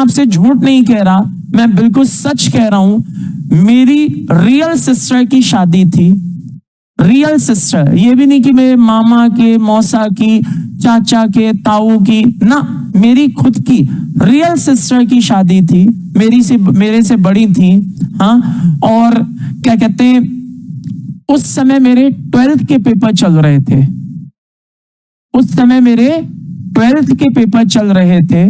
आपसे झूठ नहीं कह रहा, मैं बिल्कुल सच कह रहा हूं। मेरी रियल सिस्टर की शादी थी, रियल सिस्टर, ये भी नहीं कि मेरे मामा के, मौसा की, चाचा के, ताऊ की, ना, मेरी खुद की रियल सिस्टर की शादी थी, मेरे से बड़ी थी। हाँ, और क्या कहते हैं, उस समय मेरे 12th के पेपर चल रहे थे, उस समय मेरे 12th के पेपर चल रहे थे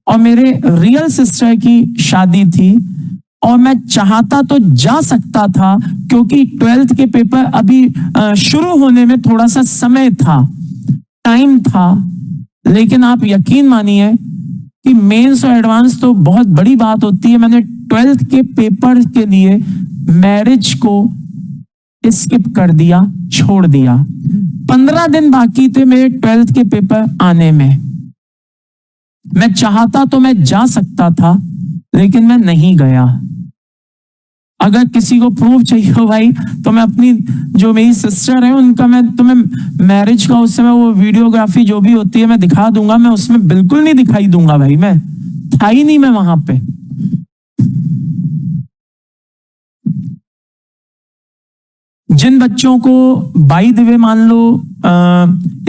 और मेरे रियल सिस्टर की शादी थी। और मैं चाहता तो जा सकता था क्योंकि 12th के पेपर अभी शुरू होने में थोड़ा सा समय था, टाइम था। लेकिन आप यकीन मानिए कि मेंस और एडवांस तो बहुत बड़ी बात होती है। मैंने 12th के पेपर के लिए मैरिज को स्किप कर दिया, छोड़ दिया। 15 दिन बाकी थे मेरे 12th के पेपर आने में। मैं चाहता तो मैं जा सकता था, लेकिन मैं नहीं गया। अगर किसी को प्रूफ चाहिए हो भाई, तो मैं अपनी जो मेरी सिस्टर है उनका मैं तुम्हें मैरिज का उस समय वो वीडियोग्राफी जो भी होती है मैं दिखा दूंगा। मैं उसमें बिल्कुल नहीं दिखाई दूंगा भाई, मैं था ही नहीं मैं वहां पे। जिन बच्चों को बाय द वे मान लो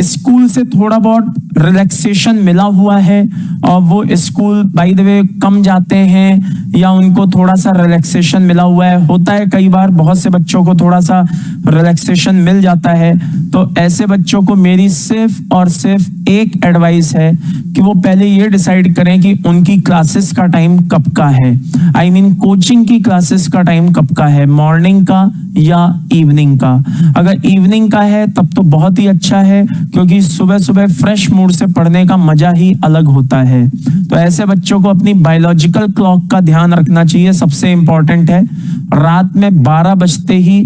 स्कूल से थोड़ा बहुत रिलैक्सेशन मिला हुआ है और वो स्कूल बाय द वे कम जाते हैं या उनको थोड़ा सा रिलैक्सेशन मिला हुआ है, होता है कई बार बहुत से बच्चों को थोड़ा सा रिलैक्सेशन मिल जाता है, तो ऐसे बच्चों को मेरी सिर्फ और सिर्फ एक एडवाइस है कि वो पहले ये डिसाइड करें कि उनकी क्लासेस का टाइम कब का है। आई मीन कोचिंग की क्लासेस का टाइम कब का है, मॉर्निंग का या इवनिंग का। अगर इवनिंग का है तब तो बहुत ही अच्छा है, क्योंकि सुबह सुबह फ्रेश मूड से पढ़ने का मजा ही अलग होता है। तो ऐसे बच्चों को अपनी बायोलॉजिकल क्लॉक का ध्यान रखना चाहिए। सबसे इंपॉर्टेंट है, रात में 12 बजते ही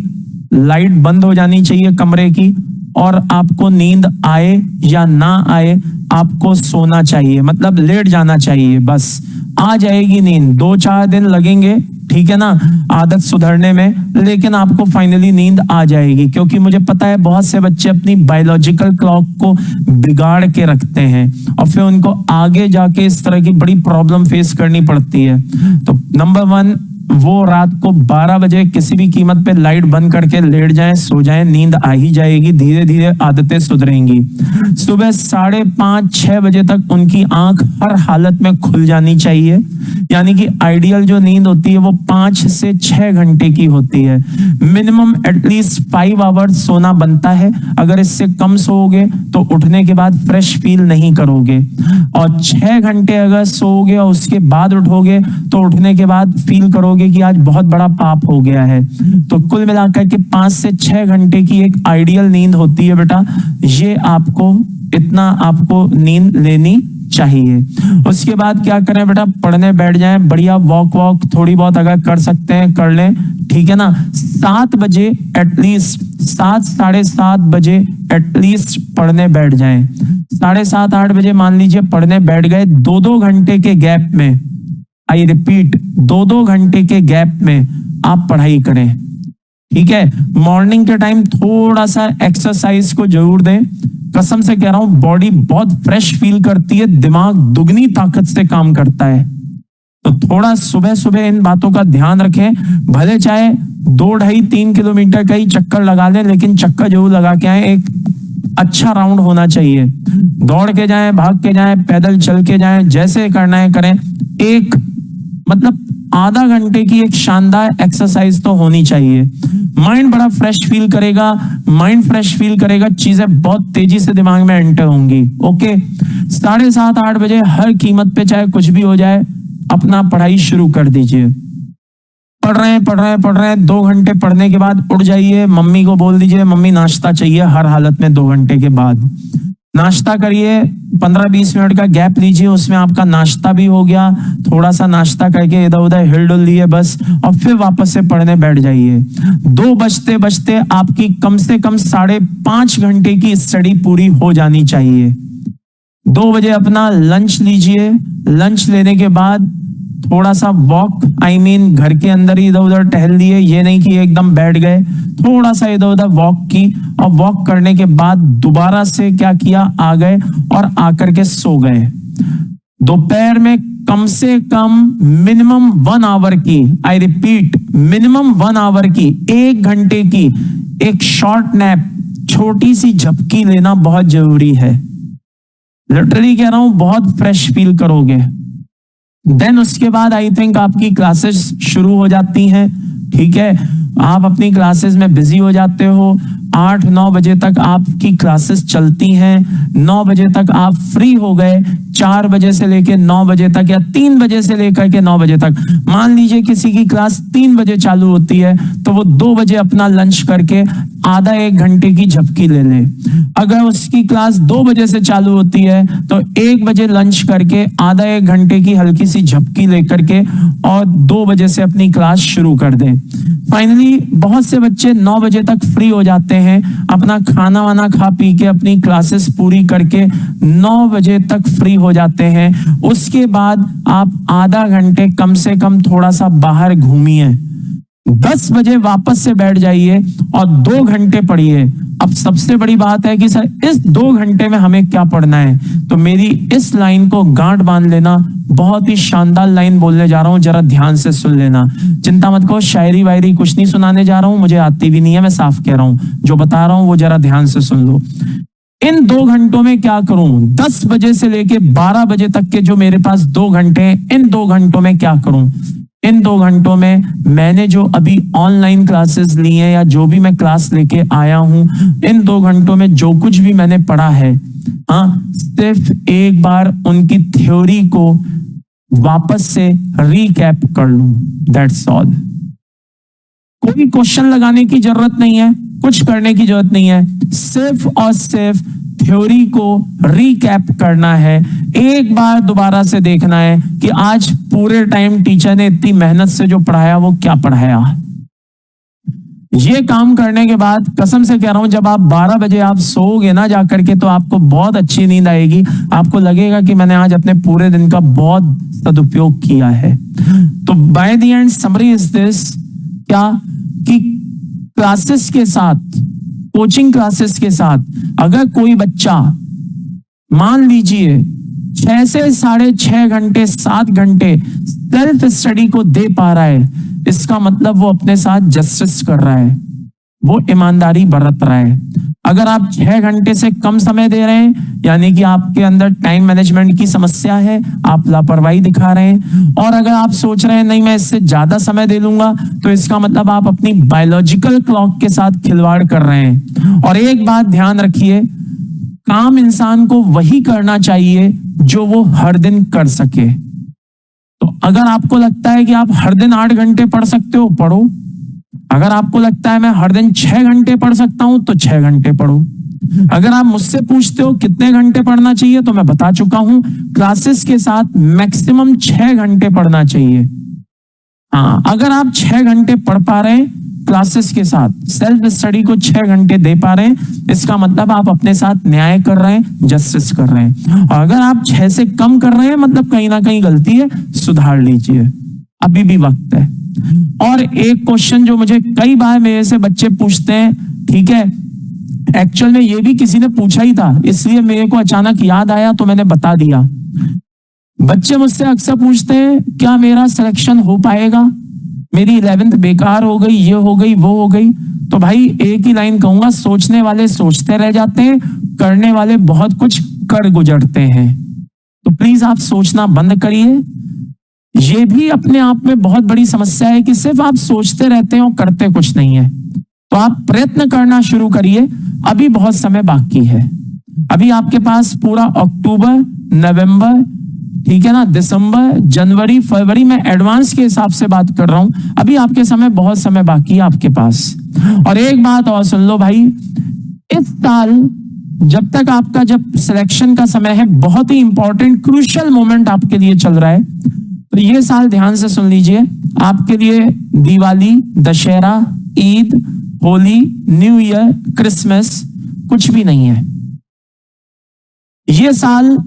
लाइट बंद हो जानी चाहिए कमरे की, और आपको नींद आए या ना आए आपको सोना चाहिए, मतलब लेट जाना चाहिए। बस आ जाएगी नींद, 2-4 दिन लगेंगे, ठीक है ना, आदत सुधरने में, लेकिन आपको फाइनली नींद आ जाएगी। क्योंकि मुझे पता है बहुत से बच्चे अपनी बायोलॉजिकल क्लॉक को बिगाड़ के रखते हैं और फिर उनको आगे जाके इस तरह की बड़ी प्रॉब्लम फेस करनी पड़ती है। तो नंबर 1, वो रात को 12 बजे किसी भी कीमत पे लाइट बंद करके लेट जाएं, सो जाएं, नींद आ ही जाएगी, धीरे धीरे आदतें सुधरेंगी। सुबह 5:30-6 बजे तक उनकी आंख हर हालत में खुल जानी चाहिए, यानी कि आइडियल जो नींद होती है वो 5 से 6 घंटे की होती है। मिनिमम एटलीस्ट 5 आवर्स सोना बनता है। अगर इससे कम सोओगे तो उठने के बाद फ्रेश फील नहीं करोगे, और 6 घंटे अगर सोओगे और उसके बाद उठोगे तो उठने के बाद फील करोगे कि आज बहुत बड़ा पाप हो गया है। तो कुल मिलाकर के 5 से 6 घंटे की एक आइडियल नींद होती है बेटा, ये आपको नींद लेनी चाहिए। उसके बाद क्या करें बेटा, पढ़ने बैठ जाएं, बढ़िया वॉक थोड़ी बहुत अगर कर सकते हैं कर लें, ठीक है ना। 7 बजे एटलीस्ट, 7 साढ़े 7 बजे एटलीस्ट पढ़ने बैठ जाएं। 7:30-8 बजे मान लीजिए पढ़ने बैठ गए, 2-2 घंटे के गैप में, आई रिपीट 2-2 घंटे के गैप में आप पढ़ाई करें, ठीक है। मॉर्निंग के टाइम थोड़ा सा एक्सरसाइज को जरूर दें। कसम से कह रहा हूं, बॉडी बहुत फ्रेश फील करती है, दिमाग दुगनी ताकत से काम करता है। तो थोड़ा सुबह सुबह इन बातों का ध्यान रखें। भले चाहे 2-2.5-3 किलोमीटर का ही चक्कर लगा लें, लेकिन चक्कर जरूर लगा के आए। एक अच्छा राउंड होना चाहिए, दौड़ के जाएं, भाग के जाएं, पैदल चल के जाएं, जैसे करना है करें। एक मतलब आधा घंटे की एक शानदार एक्सरसाइज तो होनी चाहिए। माइंड बड़ा फ्रेश फील करेगा, माइंड फ्रेश फील करेगा, चीजें बहुत तेजी से दिमाग में एंटर होंगी। ओके, 7:30-8 बजे हर कीमत पे चाहे कुछ भी हो जाए अपना पढ़ाई शुरू कर दीजिए। पढ़ रहे हैं 2 घंटे पढ़ने के बाद उठ जाइए, मम्मी को बोल दीजिए मम्मी नाश्ता चाहिए, हर हालत में 2 घंटे के बाद नाश्ता करिए। 15-20 मिनट का गैप लीजिए, उसमें आपका नाश्ता भी हो गया, थोड़ा सा नाश्ता करके इधर उधर हिल डुल लिए बस, और फिर वापस से पढ़ने बैठ जाइए। 2 बजते बजते आपकी कम से कम 5.5 घंटे की स्टडी पूरी हो जानी चाहिए। 2 बजे अपना लंच लीजिए, लंच लेने के बाद थोड़ा सा वॉक, आई मीन घर के अंदर ही इधर उधर टहल लिए, ये नहीं कि एकदम बैठ गए, थोड़ा सा इधर उधर वॉक की, और वॉक करने के बाद दोबारा से क्या किया, आ गए और आकर के सो गए। दोपहर में कम से कम मिनिमम 1 आवर की, आई रिपीट मिनिमम 1 आवर की, 1 घंटे की एक शॉर्ट नैप, छोटी सी झपकी लेना बहुत जरूरी है। लिटरली कह रहा हूं, बहुत फ्रेश फील करोगे। देन उसके बाद आई थिंक आपकी क्लासेस शुरू हो जाती हैं। ठीक है, आप अपनी क्लासेस में बिजी हो जाते हो। 8-9 बजे तक आपकी क्लासेस चलती हैं। 9 बजे तक आप फ्री हो गए। 4 बजे से लेकर 9 बजे तक या 3 बजे से लेकर के 9 बजे तक, मान लीजिए किसी की क्लास 3 बजे चालू होती है तो वो 2 बजे अपना लंच करके आधा 1 घंटे की झपकी ले ले। अगर उसकी क्लास 2 बजे से चालू होती है तो 1 बजे लंच करके आधा 1 घंटे की हल्की सी झपकी लेकर के और 2 बजे से अपनी क्लास शुरू कर दे। फाइनली बहुत से बच्चे 9 बजे तक फ्री हो जाते हैं, अपना खाना वाना खा पी के अपनी क्लासेस पूरी करके 9 बजे तक फ्री हो जाते हैं। उसके बाद आप आधा घंटे कम से कम थोड़ा सा बाहर घूमिए। 10 बजे वापस से बैठ जाइए और 2 घंटे पढ़िए। अब सबसे बड़ी बात है कि सर इस 2 घंटे में हमें क्या पढ़ना है, तो मेरी इस लाइन को गांठ बांध लेना। बहुत ही शानदार लाइन बोलने जा रहा हूं, जरा ध्यान से सुन लेना। चिंता मत करो, शायरी वायरी कुछ नहीं सुनाने जा रहा हूं, मुझे आती भी नहीं है, मैं साफ कह रहा हूं। जो बता रहा हूं वो जरा ध्यान से सुन लो। इन 2 घंटों में क्या करूं? 10 बजे से लेके 12 बजे तक के जो मेरे पास 2 घंटे हैं, इन 2 घंटों में क्या करूं? इन 2 घंटों में मैंने जो अभी ऑनलाइन क्लासेस ली हैं या जो भी मैं क्लास लेके आया हूं, इन 2 घंटों में जो कुछ भी मैंने पढ़ा है, सिर्फ एक बार उनकी थ्योरी को वापस से रिकैप कर लूं। That's all. कोई क्वेश्चन लगाने की जरूरत नहीं है, कुछ करने की जरूरत नहीं है, सिर्फ और सिर्फ थ्योरी को रिकैप करना है। एक बार दोबारा से देखना है कि आज पूरे टाइम टीचर ने इतनी मेहनत से जो पढ़ाया वो क्या पढ़ाया। ये काम करने के बाद कसम से कह रहा हूं, जब आप 12 बजे आप सोओगे ना जाकर के, तो आपको बहुत अच्छी नींद आएगी। आपको लगेगा कि मैंने आज अपने पूरे दिन का बहुत सदुपयोग किया है। तो by the end summary is this, क्या कि क्लासेस के साथ, कोचिंग क्लासेस के साथ अगर कोई बच्चा मान लीजिए 6 से 6.5 घंटे 7 घंटे सेल्फ स्टडी को दे पा रहा है, इसका मतलब वो अपने साथ जस्टिस कर रहा है, वो ईमानदारी बरत रहा है। अगर आप 6 घंटे से कम समय दे रहे हैं, यानी कि आपके अंदर टाइम मैनेजमेंट की समस्या है, आप लापरवाही दिखा रहे हैं। और अगर आप सोच रहे हैं नहीं मैं इससे ज्यादा समय दे लूंगा, तो इसका मतलब आप अपनी बायोलॉजिकल क्लॉक के साथ खिलवाड़ कर रहे हैं। और एक बात ध्यान रखिए, काम इंसान को वही करना चाहिए जो वो हर दिन कर सके। तो अगर आपको लगता है कि आप हर दिन 8 घंटे पढ़ सकते हो, पढ़ो। अगर आपको लगता है मैं हर दिन 6 घंटे पढ़ सकता हूं, तो 6 घंटे पढ़ो। अगर आप मुझसे पूछते हो कितने घंटे पढ़ना चाहिए, तो मैं बता चुका हूं, क्लासेस के साथ मैक्सिमम 6 घंटे पढ़ना चाहिए। हाँ, अगर आप 6 घंटे पढ़ पा रहे हैं क्लासेस के साथ, सेल्फ स्टडी को 6 घंटे दे पा रहे हैं, इसका मतलब आप अपने साथ न्याय कर रहे हैं, जस्टिस कर रहे हैं। और अगर आप 6 से कम कर रहे हैं, मतलब कहीं ना कहीं गलती है, सुधार लीजिए, अभी भी वक्त है। और एक क्वेश्चन जो मुझे कई बार मेरे से बच्चे पूछते हैं, ठीक है, एक्चुअल में ये भी किसी ने पूछा ही था, इसलिए मेरे को अचानक याद आया तो मैंने बता दिया। बच्चे मुझसे अक्सर पूछते हैं क्या मेरा सिलेक्शन हो पाएगा, मेरी 11th बेकार हो गई, ये हो गई, वो हो गई। तो भाई एक ही लाइन कहूंगा, सोचने वाले सोचते रह जाते हैं, करने वाले बहुत कुछ कर गुजरते हैं। तो प्लीज आप सोचना बंद करिए। ये भी अपने आप में बहुत बड़ी समस्या है कि सिर्फ आप सोचते रहते हैं और करते कुछ नहीं है। तो आप प्रयत्न करना शुरू करिए, अभी बहुत समय बाकी है। अभी आपके पास पूरा अक्टूबर, नवंबर, ठीक है ना, दिसंबर, जनवरी, फरवरी, में एडवांस के हिसाब से बात कर रहा हूं, अभी आपके समय बहुत समय बाकी है आपके पास। और एक बात और सुन लो भाई, इस साल जब तक आपका जब सिलेक्शन का समय है, बहुत ही इंपॉर्टेंट क्रूशियल मोमेंट आपके लिए चल रहा है। तो ये साल ध्यान से सुन लीजिए, आपके लिए Diwali, Dussehra, Eid, Holi, new year, Christmas कुछ भी नहीं है। ये साल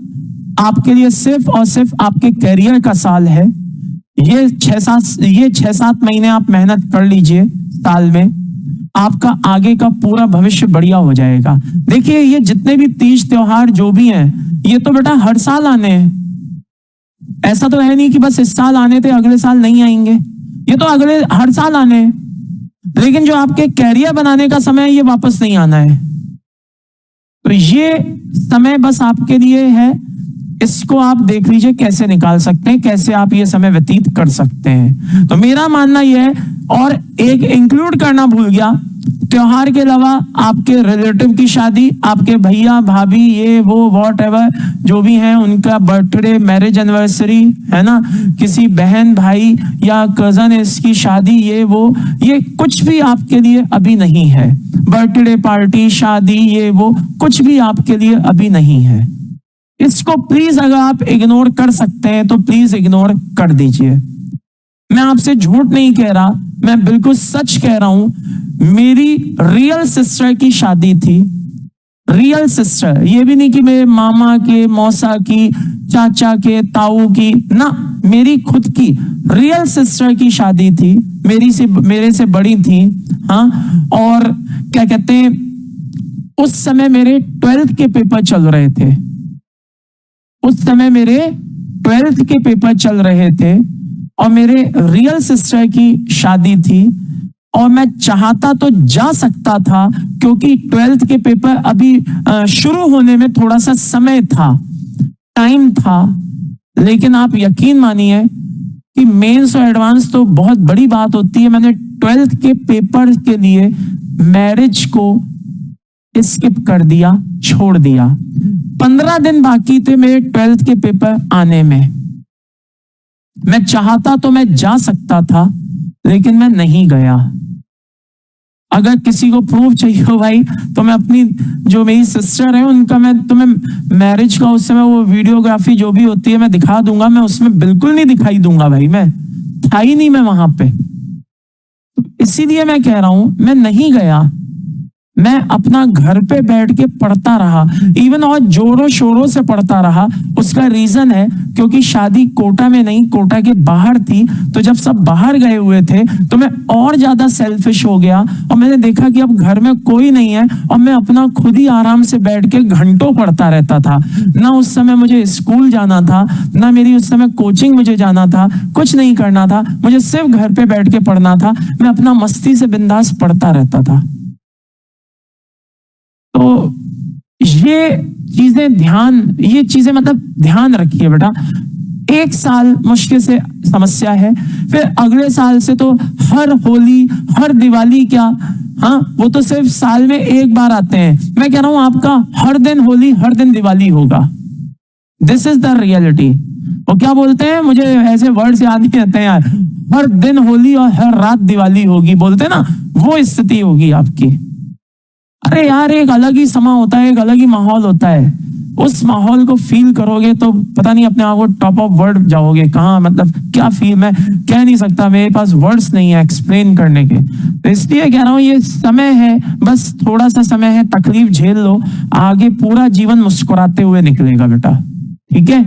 आपके लिए सिर्फ और सिर्फ आपके करियर का साल है। ये 6-7 महीने आप मेहनत कर लीजिए साल में, आपका आगे का पूरा भविष्य बढ़िया हो जाएगा। देखिए, ये जितने भी तीज त्योहार जो भी हैं, ये तो बेटा हर साल आने हैं। ऐसा तो है नहीं कि बस इस साल आने थे अगले साल नहीं आएंगे, ये तो अगले हर साल आने हैं। लेकिन जो आपके कैरियर बनाने का समय है ये वापस नहीं आना है। तो ये समय बस आपके लिए है, इसको आप देख लीजिए कैसे निकाल सकते हैं, कैसे आप ये समय व्यतीत कर सकते हैं। तो मेरा मानना यह है, और एक इंक्लूड करना भूल गया, त्योहार के अलावा आपके रिलेटिव की शादी, आपके भैया भाभी ये वो वॉट एवर जो भी हैं उनका बर्थडे, मैरिज एनिवर्सरी है ना, किसी बहन भाई या कजन इसकी शादी ये वो, ये कुछ भी आपके लिए अभी नहीं है। बर्थडे पार्टी, शादी ये वो कुछ भी आपके लिए अभी नहीं है। इसको प्लीज अगर आप इग्नोर कर सकते हैं तो प्लीज इग्नोर कर दीजिए। मैं आपसे झूठ नहीं कह रहा, मैं बिल्कुल सच कह रहा हूं। मेरी रियल सिस्टर की शादी थी, रियल सिस्टर, ये भी नहीं कि मेरे मामा के, मौसा की, चाचा के, ताऊ की, ना, मेरी खुद की रियल सिस्टर की शादी थी, मेरे से बड़ी थी। हाँ, और क्या कहते हैं, उस समय मेरे 12th के पेपर चल रहे थे, उस समय मेरे 12th के पेपर चल रहे थे और मेरे रियल सिस्टर की शादी थी, और मैं चाहता तो जा सकता था क्योंकि 12th के पेपर अभी शुरू होने में थोड़ा सा समय था, टाइम था। लेकिन आप यकीन मानिए कि मेंस और एडवांस तो बहुत बड़ी बात होती है। मैंने 12th के पेपर के लिए मैरिज को स्किप कर दिया, छोड़ दिया। 15 दिन बाकी थे मेरे 12th के पेपर आने में। मैं चाहता तो मैं जा सकता था, लेकिन मैं नहीं गया। अगर किसी को प्रूफ चाहिए हो भाई, तो मैं अपनी जो मेरी सिस्टर है उनका मैं तुम्हें मैरिज का उस समय वो वीडियोग्राफी जो भी होती है मैं दिखा दूंगा। मैं उसमें बिल्कुल नहीं दिखाई दूंगा भाई, मैं था ही नहीं मैं वहां पे। इसीलिए मैं कह रहा हूं मैं नहीं गया, मैं अपना घर पे बैठ के पढ़ता रहा, इवन और जोरों शोरों से पढ़ता रहा। उसका रीजन है क्योंकि शादी कोटा में नहीं, कोटा के बाहर थी। तो जब सब बाहर गए हुए थे तो मैं और ज्यादा सेल्फिश हो गया, और मैंने देखा कि अब घर में कोई नहीं है और मैं अपना खुद ही आराम से बैठ के घंटों पढ़ता रहता था। ना उस समय मुझे स्कूल जाना था, ना मेरी उस समय कोचिंग मुझे जाना था, कुछ नहीं करना था, मुझे सिर्फ घर पे बैठ के पढ़ना था। मैं अपना मस्ती से बिंदास पढ़ता रहता था। तो ये चीजें मतलब ध्यान रखिए बेटा। 1 साल मुश्किल से समस्या है, फिर अगले साल से तो हर होली, हर दिवाली, क्या, हाँ, वो तो सिर्फ साल में 1 बार आते हैं। मैं कह रहा हूं आपका हर दिन होली, हर दिन दिवाली होगा। This is the reality. वो क्या बोलते हैं, मुझे ऐसे वर्ड्स याद नहीं रहते हैं यार, हर दिन होली और हर रात दिवाली होगी बोलते हैं ना, वो स्थिति होगी आपकी। अरे यार, एक अलग ही समा होता है, एक अलग ही माहौल होता है। उस माहौल को फील करोगे तो पता नहीं अपने आप को टॉप ऑफ वर्ड जाओगे कहाँ, मतलब क्या फील, मैं कह नहीं सकता, मेरे पास वर्ड्स नहीं है एक्सप्लेन करने के। तो इसलिए कह रहा हूँ ये समय है, बस थोड़ा सा समय है, तकलीफ झेल लो, आगे पूरा जीवन मुस्कुराते हुए निकलेगा बेटा, ठीक है।